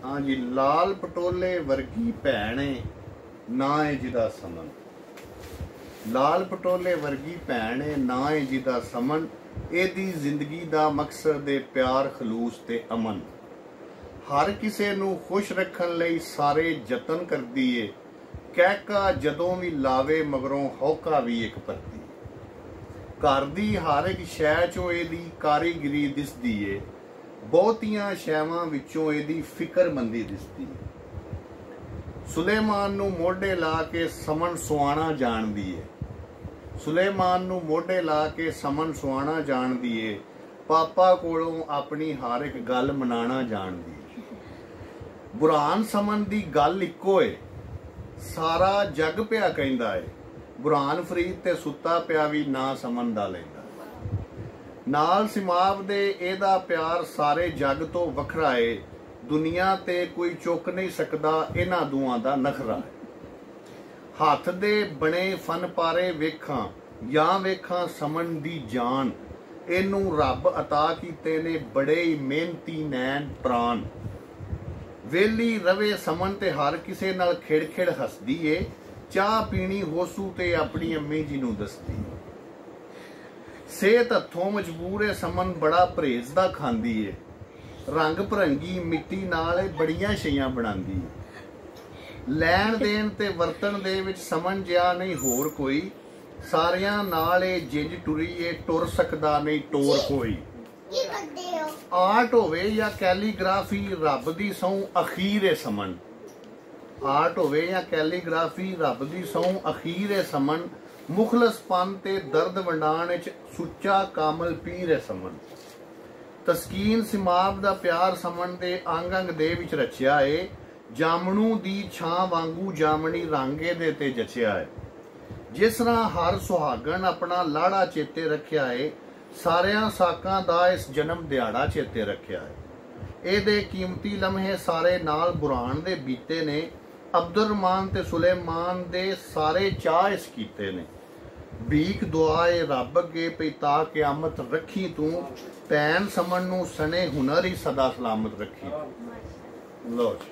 हाँ जी, लाल पटोले वर्गी भैन ना है जिदा समन। लाल पटोले वर्गी भैन ना है जिदा समन। एदी जिंदगी दा मकसद है प्यार, खलूस ते अमन। हर किसे नू खुश रखन लई सारे जतन करदी है। कहका जदों भी लावे मगरों हौका भी एक परती। घर दी हर एक शै चों एदी कारीगिरी दिसदी है। बहुतियां शैवां विचों एदी फिक्रमंदी दिसदी है। सुलेमान नू मोढे ला के समन सुआना जानदी है। सुलेमान नू मोढे ला के समन सुआना जानदी है। पापा कोलों अपनी हर एक गल मनाना जानदी है। बुरहान समन दी गल इक्को है, सारा जग पिया कहंदा है। बुरहान फरीद ते सुता पिया भी ना समन दा लैंदा। नाल सिमाब दे एदा प्यार सारे जग तो वखरा है। दुनिया ते कोई चुक नहीं सकदा इन्हां दूआं दा नखरा है। हथ दे बने फन पारे वेखां या वेखां समन दी जान। इनू रब अता कीते ने बड़े ही मेहनती नैन प्राण। वेली रवे समन ते हर किसे नाल खिड़ खिड़ हसदी है। चाह पीनी होसू ते अपनी अम्मी जी नू दसदी। सेहत हथों मजबूर है समन बड़ा परहेज दा खांदी है। रंग भरंगी मिट्टी नाल बड़ियां शैयां बनांदी है। लैण देण ते वरतन दे विच समन जिहा नहीं होर कोई। सारियां नाल जिंज टुरी टुर सकदा नहीं टोर कोई। आर्ट होवे या कैलीग्राफी रब दी सौं अखीर है समन। आर्ट होवे या कैलीग्राफी रब दी सौं अखीर है समन। मुखलसपन ते दर्द वंडाण विच सुच्चा कामल पीर है समन। तस्कीन सिमाब दा प्यार समन दे अंग अंग दे विच रचिया है। जामनू दी छां वांगू जामनी रांगे दे ते जचिया है। जिस तरह हर सुहागन अपना लाड़ा चेते रखिया है, सारियां साकां दा इस जन्म दिहाड़ा चेते रखिया है। एदे कीमती लम्हे सारे नाल बुरहान दे बीते ने। अब्दुल रहमान ते सुलेमान दे सारे चाह इस कीते ने। भीख दुआए रब अगे पई ता क़यामत रखी तू। भैन समन नू सने हुनर ही सदा सलामत रखी। लो जी।